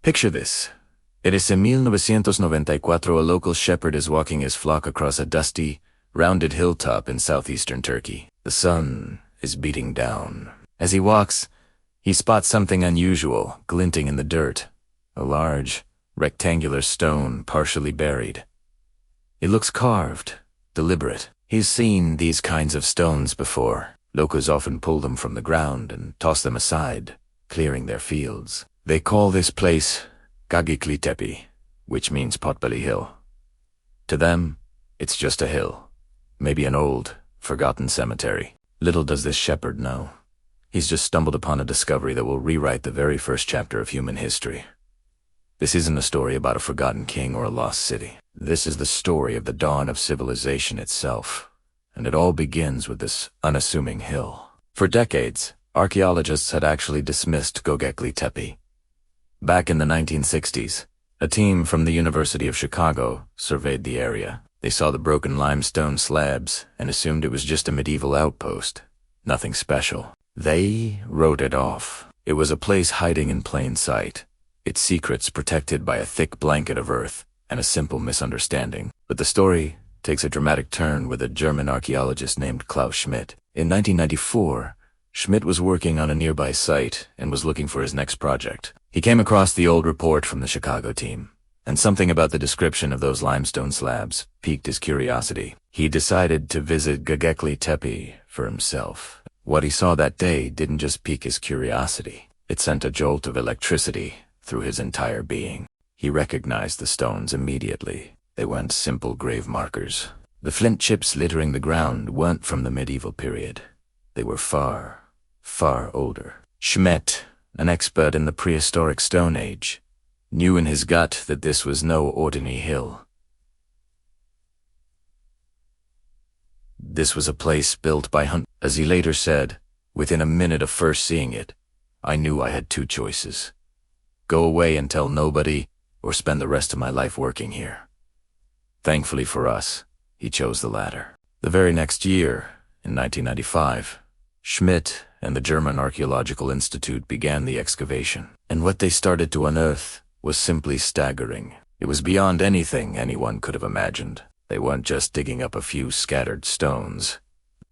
Picture this. It is in 1994. A local shepherd is walking his flock across a dusty, rounded hilltop in southeastern Turkey. The sun is beating down. As he walks, he spots something unusual glinting in the dirt. A large, rectangular stone partially buried. It looks carved, deliberate. He's seen these kinds of stones before. Locals often pull them from the ground and toss them aside, clearing their fields. They call this place Göbekli Tepe, which means Potbelly Hill. To them, it's just a hill, maybe an old, forgotten cemetery. Little does this shepherd know. He's just stumbled upon a discovery that will rewrite the very first chapter of human history. This isn't a story about a forgotten king or a lost city. This is the story of the dawn of civilization itself. And it all begins with this unassuming hill. For decades, archaeologists had actually dismissed Göbekli Tepe. Back in the 1960s, a team from the University of Chicago surveyed the area. They saw the broken limestone slabs and assumed it was just a medieval outpost. Nothing special. They wrote it off. It was a place hiding in plain sight, its secrets protected by a thick blanket of earth and a simple misunderstanding. But the story takes a dramatic turn with a German archaeologist named Klaus Schmidt. In 1994, Schmidt was working on a nearby site and was looking for his next project. He came across the old report from the Chicago team, and something about the description of those limestone slabs piqued his curiosity. He decided to visit Göbekli Tepe for himself. What he saw that day didn't just pique his curiosity. It sent a jolt of electricity through his entire being. He recognized the stones immediately. They weren't simple grave markers. The flint chips littering the ground weren't from the medieval period. They were far, far older. Schmidt, an expert in the prehistoric Stone Age, knew in his gut that this was no ordinary hill. This was a place built by hunters. As he later said, within a minute of first seeing it, I knew I had two choices. Go away and tell nobody, or spend the rest of my life working here. Thankfully for us, he chose the latter. The very next year, in 1995, Schmidt and the German Archaeological Institute began the excavation. And what they started to unearth was simply staggering. It was beyond anything anyone could have imagined. They weren't just digging up a few scattered stones.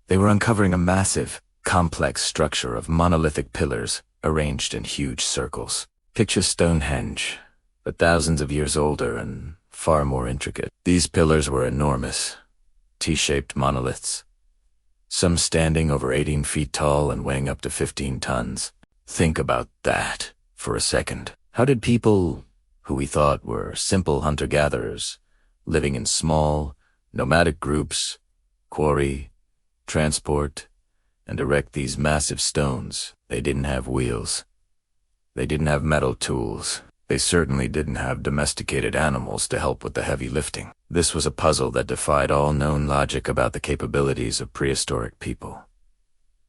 They were uncovering a massive, complex structure of monolithic pillars arranged in huge circles. Picture Stonehenge, but thousands of years older and far more intricate. These pillars were enormous, T-shaped monoliths, some standing over 18 feet tall and weighing up to 15 tons. Think about that for a second. How did people, who we thought were simple hunter-gatherers, living in small, nomadic groups, quarry, transport, and erect these massive stones? They didn't have wheels. They didn't have metal tools. They certainly didn't have domesticated animals to help with the heavy lifting. This was a puzzle that defied all known logic about the capabilities of prehistoric people.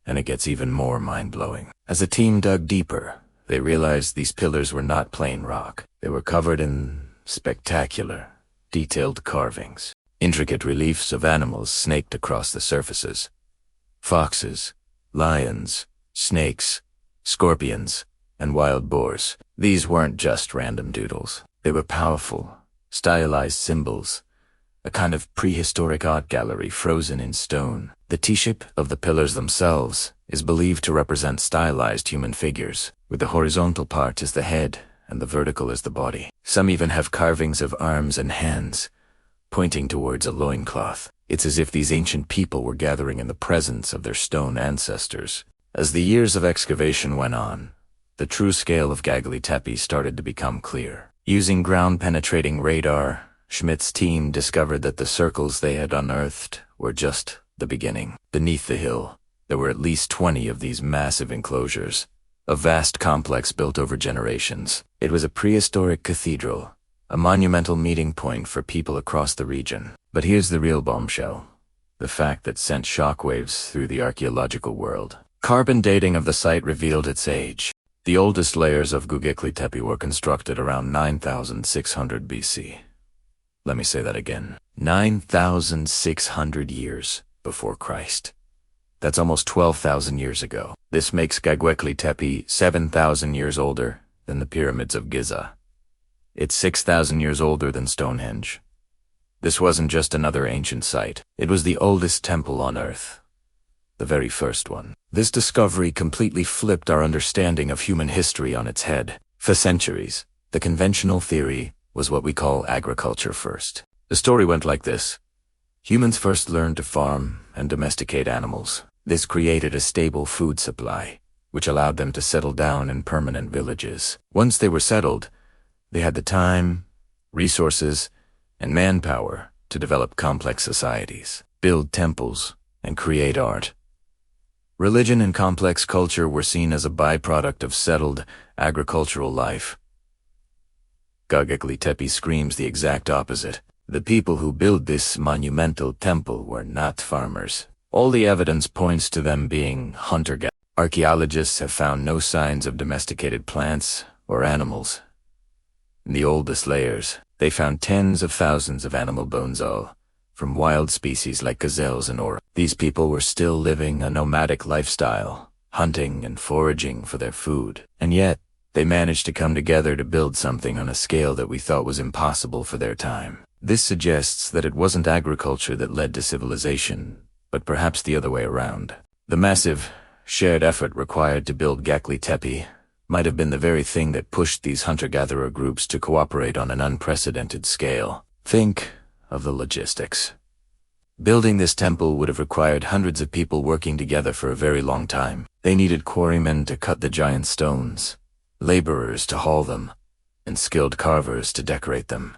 And it gets even more mind-blowing. As the team dug deeper, they realized these pillars were not plain rock. They were covered in spectacular, detailed carvings. Intricate reliefs of animals snaked across the surfaces. Foxes, lions, snakes, scorpions, and wild boars. These weren't just random doodles. They were powerful, stylized symbols, a kind of prehistoric art gallery frozen in stone. The T-shape of the pillars themselves is believed to represent stylized human figures, with the horizontal part as the head and the vertical as the body. Some even have carvings of arms and hands, pointing towards a loincloth. It's as if these ancient people were gathering in the presence of their stone ancestors. As the years of excavation went on, the true scale of Göbekli Tepe started to become clear. Using ground-penetrating radar, Schmidt's team discovered that the circles they had unearthed were just the beginning. Beneath the hill, there were at least 20 of these massive enclosures, a vast complex built over generations. It was a prehistoric cathedral, a monumental meeting point for people across the region. But here's the real bombshell, the fact that sent shockwaves through the archaeological world. Carbon dating of the site revealed its age. The oldest layers of Göbekli Tepe were constructed around 9,600 BC. Let me say that again. 9,600 years before Christ. That's almost 12,000 years ago. This makes Göbekli Tepe 7,000 years older than the pyramids of Giza. It's 6,000 years older than Stonehenge. This wasn't just another ancient site. It was the oldest temple on Earth. The very first one. This discovery completely flipped our understanding of human history on its head. For centuries, the conventional theory was what we call agriculture first. The story went like this. Humans first learned to farm and domesticate animals. This created a stable food supply, which allowed them to settle down in permanent villages. Once they were settled, they had the time, resources, and manpower to develop complex societies, build temples, and create art. Religion and complex culture were seen as a byproduct of settled agricultural life. Göbekli Tepe screams the exact opposite. The people who built this monumental temple were not farmers. All the evidence points to them being hunter-gatherers. Archaeologists have found no signs of domesticated plants or animals. In the oldest layers, they found tens of thousands of animal bones, all from wild species like gazelles and orcas. These people were still living a nomadic lifestyle, hunting and foraging for their food. And yet, they managed to come together to build something on a scale that we thought was impossible for their time. This suggests that it wasn't agriculture that led to civilization, but perhaps the other way around. The massive, shared effort required to build Göbekli Tepe might have been the very thing that pushed these hunter-gatherer groups to cooperate on an unprecedented scale. Think of the logistics. Building this temple would have required hundreds of people working together for a very long time. They needed quarrymen to cut the giant stones, laborers to haul them, and skilled carvers to decorate them.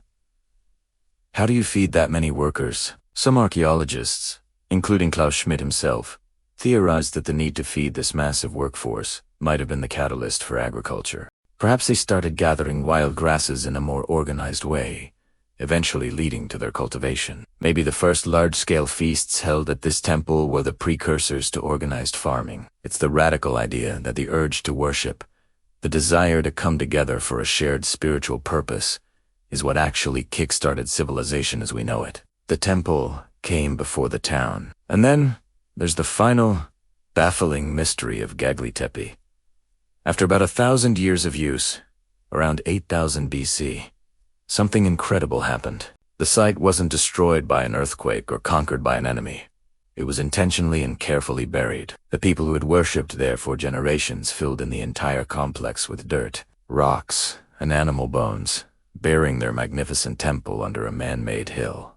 How do you feed that many workers? Some archaeologists, including Klaus Schmidt himself, theorized that the need to feed this massive workforce might have been the catalyst for agriculture. Perhaps they started gathering wild grasses in a more organized way, eventually leading to their cultivation. Maybe the first large-scale feasts held at this temple were the precursors to organized farming. It's the radical idea that the urge to worship, the desire to come together for a shared spiritual purpose, is what actually kick-started civilization as we know it. The temple came before the town. And then there's the final, baffling mystery of Göbekli Tepe. After about 1,000 years of use, around 8,000 BC, something incredible happened. The site wasn't destroyed by an earthquake or conquered by an enemy. It was intentionally and carefully buried. The people who had worshipped there for generations filled in the entire complex with dirt, rocks, and animal bones, burying their magnificent temple under a man-made hill.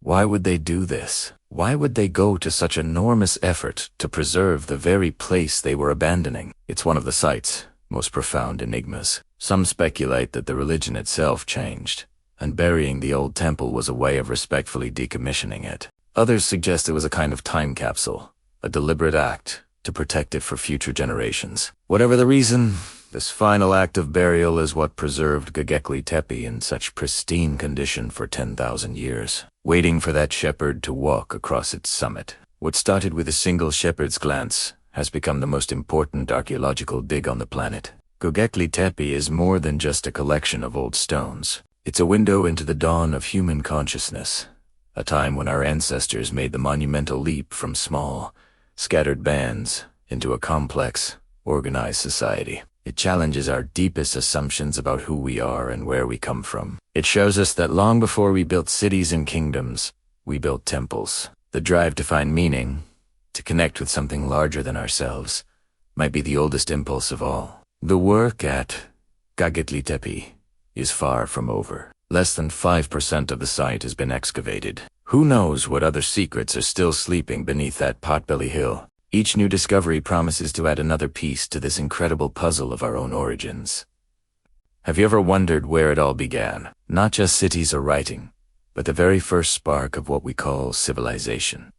Why would they do this? Why would they go to such enormous effort to preserve the very place they were abandoning? It's one of the site's most profound enigmas. Some speculate that the religion itself changed, and burying the old temple was a way of respectfully decommissioning it. Others suggest it was a kind of time capsule, a deliberate act to protect it for future generations. Whatever the reason, this final act of burial is what preserved Göbekli Tepe in such pristine condition for 10,000 years, waiting for that shepherd to walk across its summit. What started with a single shepherd's glance has become the most important archaeological dig on the planet. Göbekli Tepe is more than just a collection of old stones. It's a window into the dawn of human consciousness, a time when our ancestors made the monumental leap from small, scattered bands into a complex, organized society. It challenges our deepest assumptions about who we are and where we come from. It shows us that long before we built cities and kingdoms, we built temples. The drive to find meaning, to connect with something larger than ourselves, might be the oldest impulse of all. The work at Göbekli Tepe is far from over. Less than 5% of the site has been excavated. Who knows what other secrets are still sleeping beneath that potbelly hill? Each new discovery promises to add another piece to this incredible puzzle of our own origins. Have you ever wondered where it all began? Not just cities or writing, but the very first spark of what we call civilization.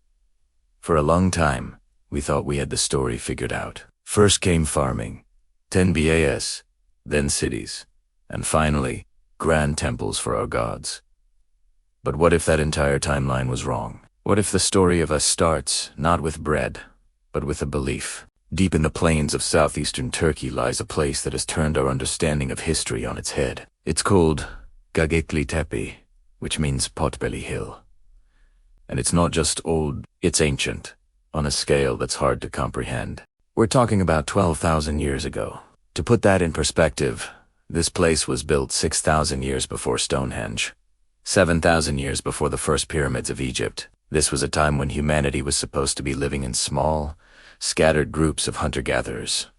For a long time, we thought we had the story figured out. First came farming, 10 BAS, then cities, and finally, grand temples for our gods. But what if that entire timeline was wrong? What if the story of us starts not with bread, but with a belief? Deep in the plains of southeastern Turkey lies a place that has turned our understanding of history on its head. It's called Göbekli Tepe, which means potbelly hill. And it's not just old, it's ancient, on a scale that's hard to comprehend. We're talking about 12,000 years ago. To put that in perspective, This place was built 6,000 years before Stonehenge, 7,000 years before the first pyramids of Egypt. This was a time when humanity was supposed to be living in small, scattered groups of hunter-gatherers,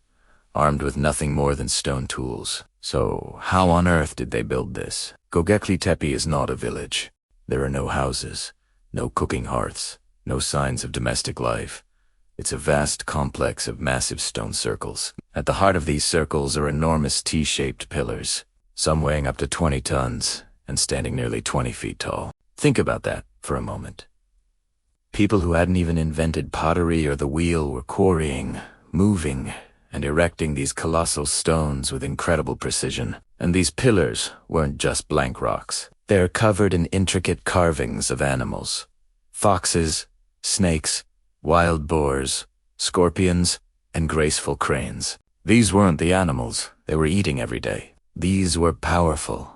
armed with nothing more than stone tools. So, how on earth did they build this? Göbekli Tepe is not a village. There are no houses, no cooking hearths, no signs of domestic life. It's a vast complex of massive stone circles. At the heart of these circles are enormous T-shaped pillars, some weighing up to 20 tons and standing nearly 20 feet tall. Think about that for a moment. People who hadn't even invented pottery or the wheel were quarrying, moving, and erecting these colossal stones with incredible precision. And these pillars weren't just blank rocks. They are covered in intricate carvings of animals: foxes, snakes, wild boars, scorpions, and graceful cranes. These weren't the animals they were eating every day. These were powerful,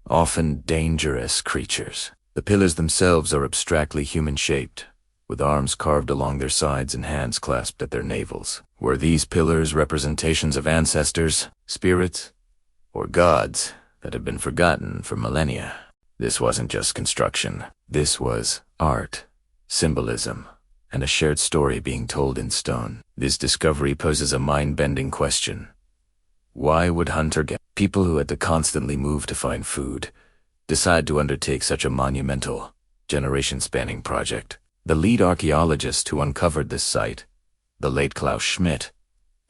often dangerous creatures. The pillars themselves are abstractly human-shaped, with arms carved along their sides and hands clasped at their navels. Were these pillars representations of ancestors, spirits, or gods that had been forgotten for millennia? This wasn't just construction. This was art, symbolism, and a shared story being told in stone. This discovery poses a mind-bending question. Why would people who had to constantly move to find food decide to undertake such a monumental, generation-spanning project? The lead archaeologist who uncovered this site, the late Klaus Schmidt,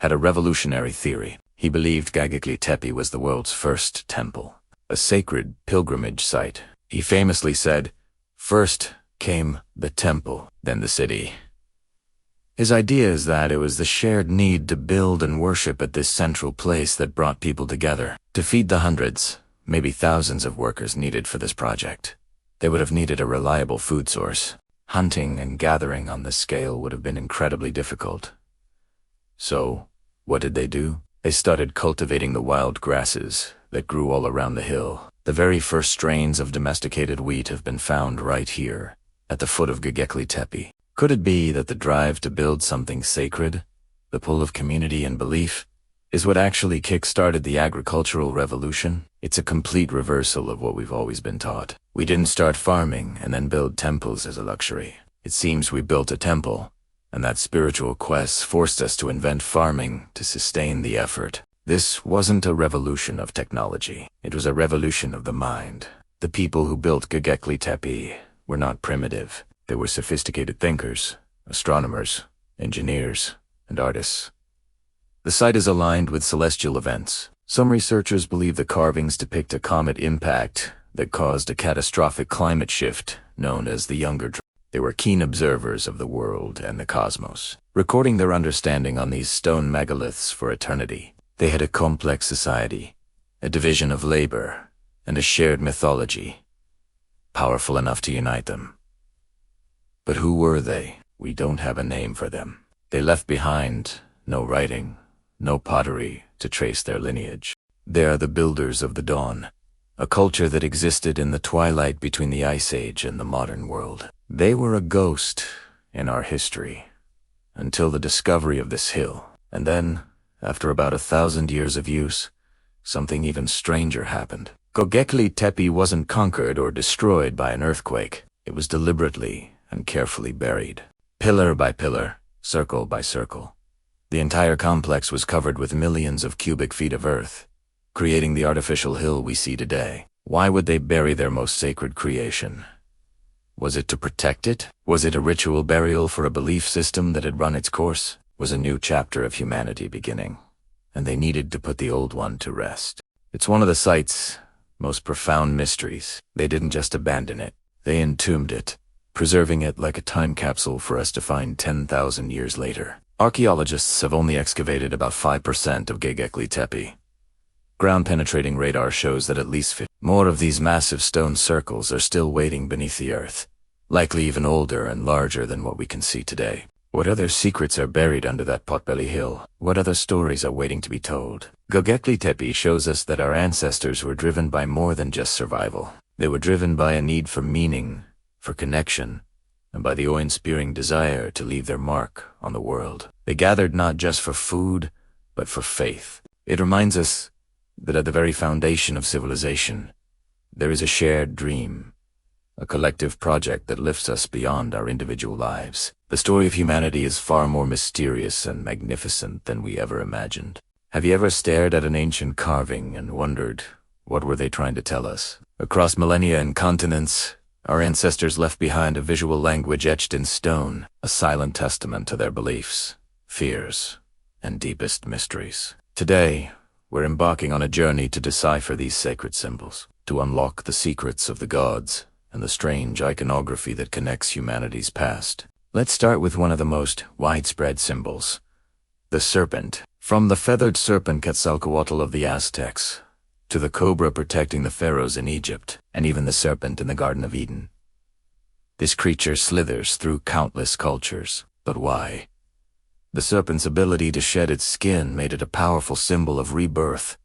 had a revolutionary theory. He believed Göbekli Tepe was the world's first temple, a sacred pilgrimage site. He famously said, "First came the temple, then the city." His idea is that it was the shared need to build and worship at this central place that brought people together. To feed the hundreds, maybe thousands of workers needed for this project, they would have needed a reliable food source. Hunting and gathering on this scale would have been incredibly difficult. So, what did they do? They started cultivating the wild grasses that grew all around the hill. The very first strains of domesticated wheat have been found right here, at the foot of Göbekli Tepe. Could it be that the drive to build something sacred, the pull of community and belief, is what actually kick-started the agricultural revolution? It's a complete reversal of what we've always been taught. We didn't start farming and then build temples as a luxury. It seems we built a temple, and that spiritual quest forced us to invent farming to sustain the effort. This wasn't a revolution of technology. It was a revolution of the mind. The people who built Göbekli Tepe were not primitive. They were sophisticated thinkers, astronomers, engineers, and artists. The site is aligned with celestial events. Some researchers believe the carvings depict a comet impact that caused a catastrophic climate shift known as the Younger Drought. They were keen observers of the world and the cosmos, recording their understanding on these stone megaliths for eternity. They had a complex society, a division of labor, and a shared mythology, powerful enough to unite them. But who were they? We don't have a name for them. They left behind no writing, no pottery to trace their lineage. They are the builders of the dawn, a culture that existed in the twilight between the Ice Age and the modern world. They were a ghost in our history, until the discovery of this hill. And then, after about 1,000 years of use, something even stranger happened. Göbekli Tepe wasn't conquered or destroyed by an earthquake. It was deliberately and carefully buried. Pillar by pillar, circle by circle. The entire complex was covered with millions of cubic feet of earth, creating the artificial hill we see today. Why would they bury their most sacred creation? Was it to protect it? Was it a ritual burial for a belief system that had run its course? Was a new chapter of humanity beginning, and they needed to put the old one to rest. It's one of the site's most profound mysteries. They didn't just abandon it. They entombed it, preserving it like a time capsule for us to find 10,000 years later. Archaeologists have only excavated about 5% of Göbekli Tepe. Ground-penetrating radar shows that at least 50 more of these massive stone circles are still waiting beneath the earth, likely even older and larger than what we can see today. What other secrets are buried under that potbelly hill? What other stories are waiting to be told? Göbekli Tepe shows us that our ancestors were driven by more than just survival. They were driven by a need for meaning, for connection, and by the awe-inspiring desire to leave their mark on the world. They gathered not just for food, but for faith. It reminds us that at the very foundation of civilization, there is a shared dream, a collective project that lifts us beyond our individual lives. The story of humanity is far more mysterious and magnificent than we ever imagined. Have you ever stared at an ancient carving and wondered, what were they trying to tell us? Across millennia and continents, our ancestors left behind a visual language etched in stone, a silent testament to their beliefs, fears, and deepest mysteries. Today, we're embarking on a journey to decipher these sacred symbols, to unlock the secrets of the gods and the strange iconography that connects humanity's past. Let's start with one of the most widespread symbols, the serpent. From the feathered serpent Quetzalcoatl of the Aztecs, to the cobra protecting the pharaohs in Egypt, and even the serpent in the Garden of Eden. This creature slithers through countless cultures. But why? The serpent's ability to shed its skin made it a powerful symbol of rebirth,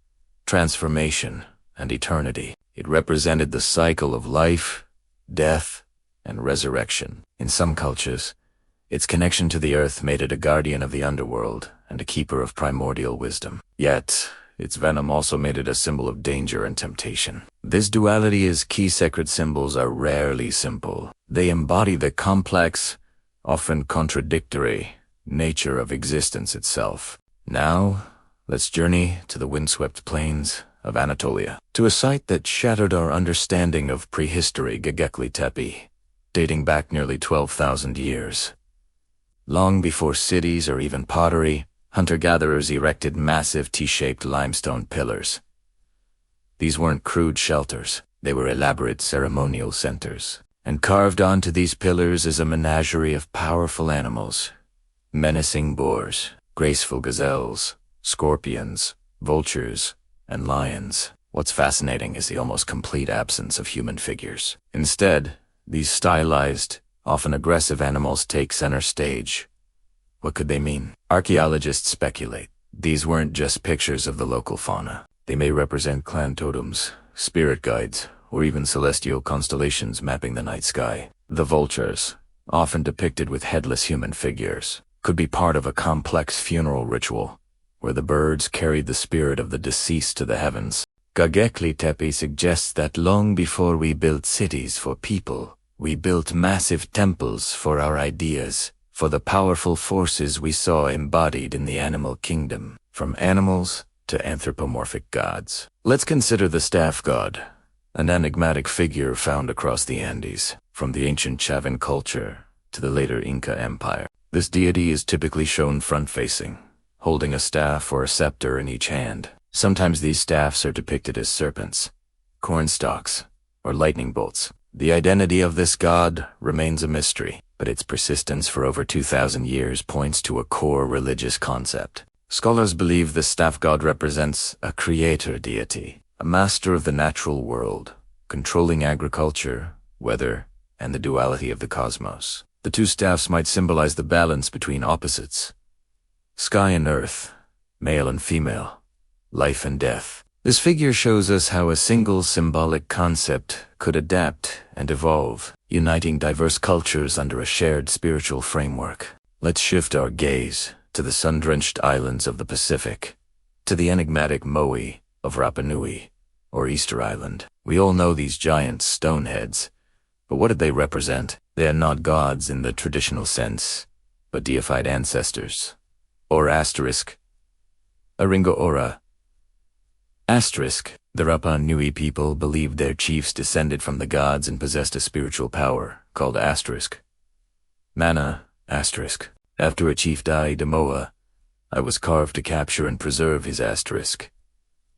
transformation, and eternity. It represented the cycle of life, death, and resurrection. In some cultures, its connection to the earth made it a guardian of the underworld and a keeper of primordial wisdom. Yet, its venom also made it a symbol of danger and temptation. This duality is key sacred symbols are rarely simple. They embody the complex, often contradictory, nature of existence itself. Now, let's journey to the windswept plains of Anatolia, to a site that shattered our understanding of prehistory, Göbekli Tepe, dating back nearly 12,000 years. Long before cities or even pottery, hunter-gatherers erected massive T-shaped limestone pillars. These weren't crude shelters, they were elaborate ceremonial centers. And carved onto these pillars is a menagerie of powerful animals. Menacing boars, graceful gazelles, scorpions, vultures, and lions. What's fascinating is the almost complete absence of human figures. Instead, these stylized, often aggressive animals take center stage. What could they mean? Archaeologists speculate. These weren't just pictures of the local fauna. They may represent clan totems, spirit guides, or even celestial constellations mapping the night sky. The vultures, often depicted with headless human figures, could be part of a complex funeral ritual, where the birds carried the spirit of the deceased to the heavens. Göbekli Tepe suggests that long before we built cities for people, we built massive temples for our ideas, for the powerful forces we saw embodied in the animal kingdom, from animals to anthropomorphic gods. Let's consider the staff god, an enigmatic figure found across the Andes, from the ancient Chavan culture to the later Inca Empire. This deity is typically shown front-facing, holding a staff or a scepter in each hand. Sometimes these staffs are depicted as serpents, corn stalks, or lightning bolts. The identity of this god remains a mystery, but its persistence for over 2,000 years points to a core religious concept. Scholars believe the staff god represents a creator deity, a master of the natural world, controlling agriculture, weather, and the duality of the cosmos. The two staffs might symbolize the balance between opposites, sky and earth, male and female, life and death. This figure shows us how a single symbolic concept could adapt and evolve, uniting diverse cultures under a shared spiritual framework. Let's shift our gaze to the sun-drenched islands of the Pacific, to the enigmatic moai of Rapa Nui, or Easter Island. We all know these giant stone heads, but what did they represent? They are not gods in the traditional sense, but deified ancestors. Or asterisk, Aringo Ora. Asterisk, the Rapa Nui people believed their chiefs descended from the gods and possessed a spiritual power, called asterisk. Mana, asterisk. After a chief died, Moa, I was carved to capture and preserve his asterisk.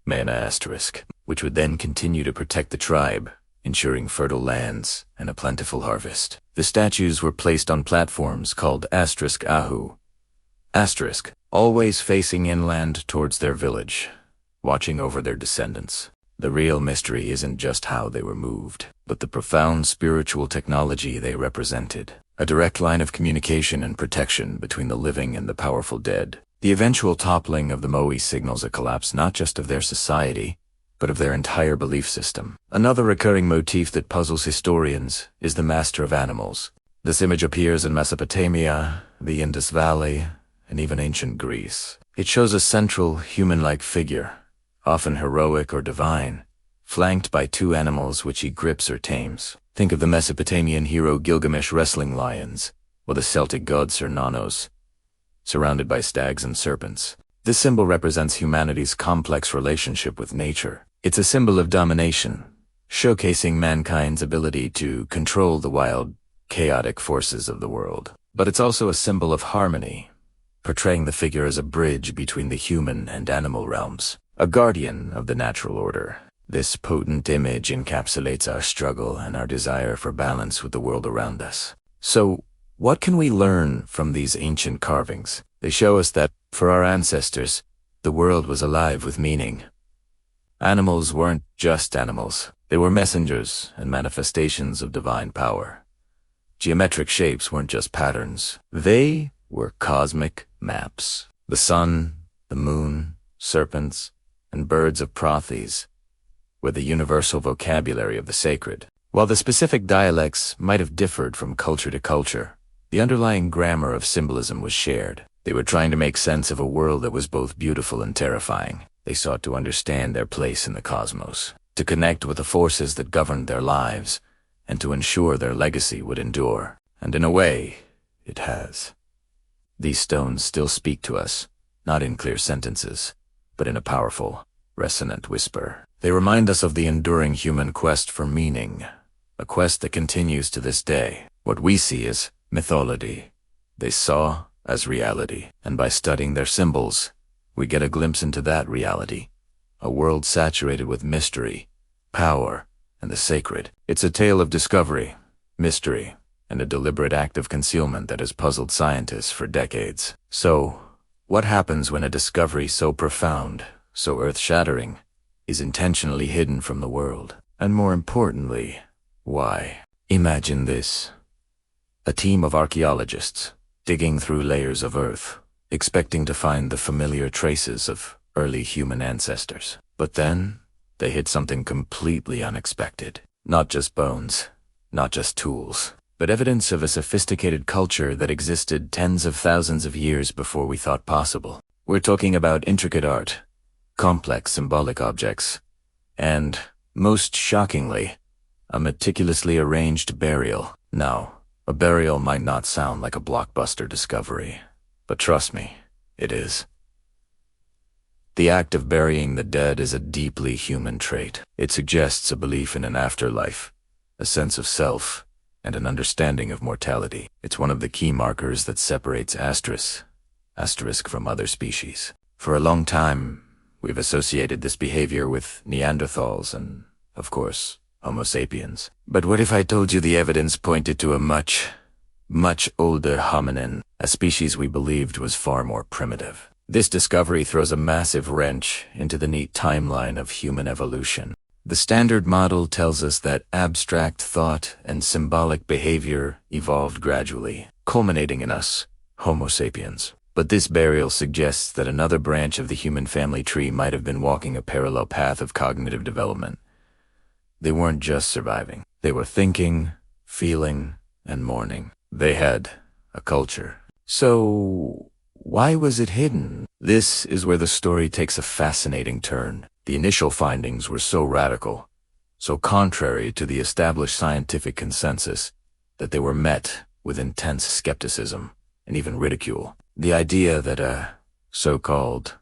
Mana asterisk, which would then continue to protect the tribe, ensuring fertile lands and a plentiful harvest. The statues were placed on platforms called asterisk ahu. Asterisk, always facing inland towards their village, watching over their descendants. The real mystery isn't just how they were moved, but the profound spiritual technology they represented. A direct line of communication and protection between the living and the powerful dead. The eventual toppling of the moai signals a collapse not just of their society, but of their entire belief system. Another recurring motif that puzzles historians is the master of animals. This image appears in Mesopotamia, the Indus Valley, and even ancient Greece. It shows a central, human-like figure, often heroic or divine, flanked by two animals which he grips or tames. Think of the Mesopotamian hero Gilgamesh wrestling lions, or the Celtic god Cernunnos, surrounded by stags and serpents. This symbol represents humanity's complex relationship with nature. It's a symbol of domination, showcasing mankind's ability to control the wild, chaotic forces of the world. But it's also a symbol of harmony, portraying the figure as a bridge between the human and animal realms, a guardian of the natural order. This potent image encapsulates our struggle and our desire for balance with the world around us. So, what can we learn from these ancient carvings? They show us that, for our ancestors, the world was alive with meaning. Animals weren't just animals. They were messengers and manifestations of divine power. Geometric shapes weren't just patterns. They were cosmic maps. The sun, the moon, serpents, and birds of Protheus were the universal vocabulary of the sacred. While the specific dialects might have differed from culture to culture, the underlying grammar of symbolism was shared. They were trying to make sense of a world that was both beautiful and terrifying. They sought to understand their place in the cosmos, to connect with the forces that governed their lives, and to ensure their legacy would endure. And in a way, it has. These stones still speak to us, not in clear sentences, but in a powerful, resonant whisper. They remind us of the enduring human quest for meaning, a quest that continues to this day. What we see as mythology, they saw as reality, and by studying their symbols, we get a glimpse into that reality, a world saturated with mystery, power, and the sacred. It's a tale of discovery, mystery, and a deliberate act of concealment that has puzzled scientists for decades. So, what happens when a discovery so profound, so earth-shattering, is intentionally hidden from the world? And more importantly, why? Imagine this. A team of archaeologists, digging through layers of earth, expecting to find the familiar traces of early human ancestors. But then, they hit something completely unexpected. Not just bones, not just tools, but evidence of a sophisticated culture that existed tens of thousands of years before we thought possible. We're talking about intricate art, complex symbolic objects, and, most shockingly, a meticulously arranged burial. Now, a burial might not sound like a blockbuster discovery, but trust me, it is. The act of burying the dead is a deeply human trait. It suggests a belief in an afterlife, a sense of self, and an understanding of mortality. It's one of the key markers that separates asterisk from other species. For a long time, we've associated this behavior with Neanderthals and, of course, Homo sapiens. But what if I told you the evidence pointed to a much older hominin, a species we believed was far more primitive? This discovery throws a massive wrench into the neat timeline of human evolution. The Standard Model tells us that abstract thought and symbolic behavior evolved gradually, culminating in us, Homo sapiens. But this burial suggests that another branch of the human family tree might have been walking a parallel path of cognitive development. They weren't just surviving. They were thinking, feeling, and mourning. They had a culture. So, why was it hidden? This is where the story takes a fascinating turn. The initial findings were so radical, so contrary to the established scientific consensus, that they were met with intense skepticism and even ridicule. The idea that a so-called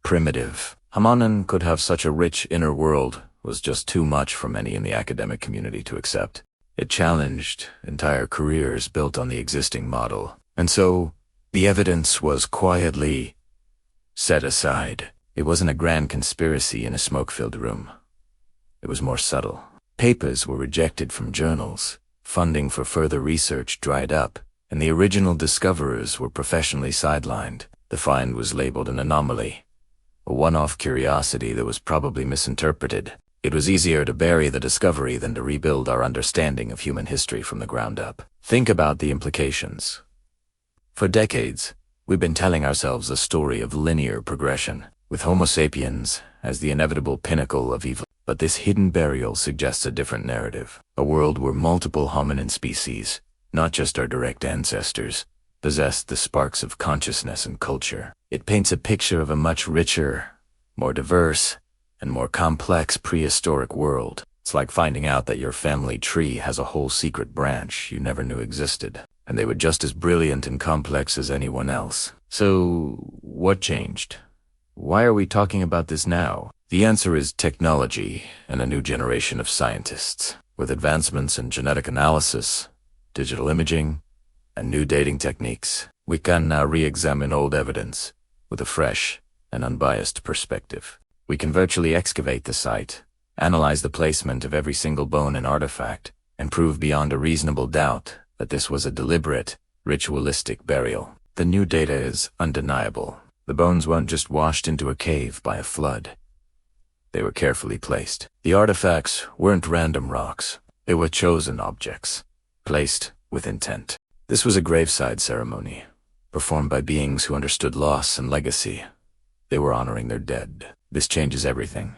primitive hominin could have such a rich inner world was just too much for many in the academic community to accept. It challenged entire careers built on the existing model. And so, the evidence was quietly set aside. It wasn't a grand conspiracy in a smoke-filled room. It was more subtle. Papers were rejected from journals, funding for further research dried up, and the original discoverers were professionally sidelined. The find was labeled an anomaly, a one-off curiosity that was probably misinterpreted. It was easier to bury the discovery than to rebuild our understanding of human history from the ground up. Think about the implications. For decades, we've been telling ourselves a story of linear progression, with Homo sapiens as the inevitable pinnacle of evil. But this hidden burial suggests a different narrative. A world where multiple hominin species, not just our direct ancestors, possessed the sparks of consciousness and culture. It paints a picture of a much richer, more diverse, and more complex prehistoric world. It's like finding out that your family tree has a whole secret branch you never knew existed, and they were just as brilliant and complex as anyone else. So, what changed? Why are we talking about this now? The answer is technology and a new generation of scientists. With advancements in genetic analysis, digital imaging, and new dating techniques, we can now re-examine old evidence with a fresh and unbiased perspective. We can virtually excavate the site, analyze the placement of every single bone and artifact, and prove beyond a reasonable doubt that this was a deliberate, ritualistic burial. The new data is undeniable. The bones weren't just washed into a cave by a flood. They were carefully placed. The artifacts weren't random rocks. They were chosen objects, placed with intent. This was a graveside ceremony, performed by beings who understood loss and legacy. They were honoring their dead. This changes everything.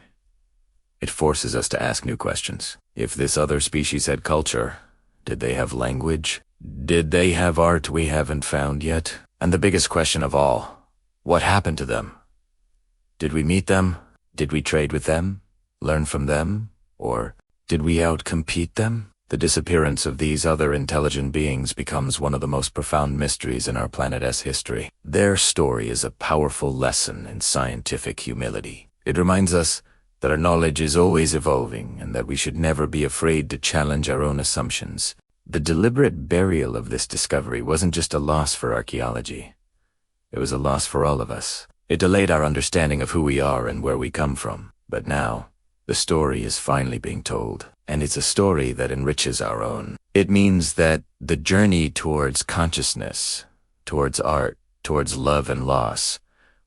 It forces us to ask new questions. If this other species had culture, did they have language? Did they have art we haven't found yet? And the biggest question of all, what happened to them? Did we meet them? Did we trade with them? Learn from them? Or did we outcompete them? The disappearance of these other intelligent beings becomes one of the most profound mysteries in our planet's history. Their story is a powerful lesson in scientific humility. It reminds us that our knowledge is always evolving and that we should never be afraid to challenge our own assumptions. The deliberate burial of this discovery wasn't just a loss for archaeology. It was a loss for all of us. It delayed our understanding of who we are and where we come from. But now, the story is finally being told, and it's a story that enriches our own. It means that the journey towards consciousness, towards art, towards love and loss,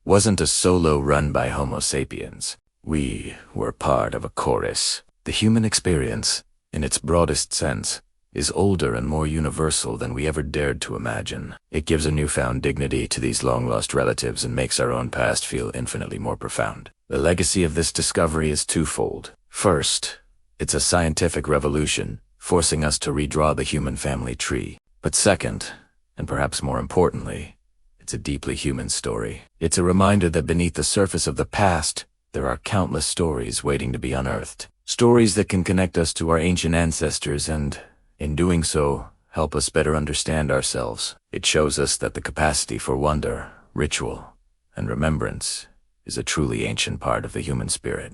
wasn't a solo run by Homo sapiens. We were part of a chorus. The human experience, in its broadest sense, is older and more universal than we ever dared to imagine. It gives a newfound dignity to these long-lost relatives and makes our own past feel infinitely more profound. The legacy of this discovery is twofold. First, it's a scientific revolution, forcing us to redraw the human family tree. But second, and perhaps more importantly, it's a deeply human story. It's a reminder that beneath the surface of the past, there are countless stories waiting to be unearthed. Stories that can connect us to our ancient ancestors and, in doing so, help us better understand ourselves. It shows us that the capacity for wonder, ritual, and remembrance is a truly ancient part of the human spirit.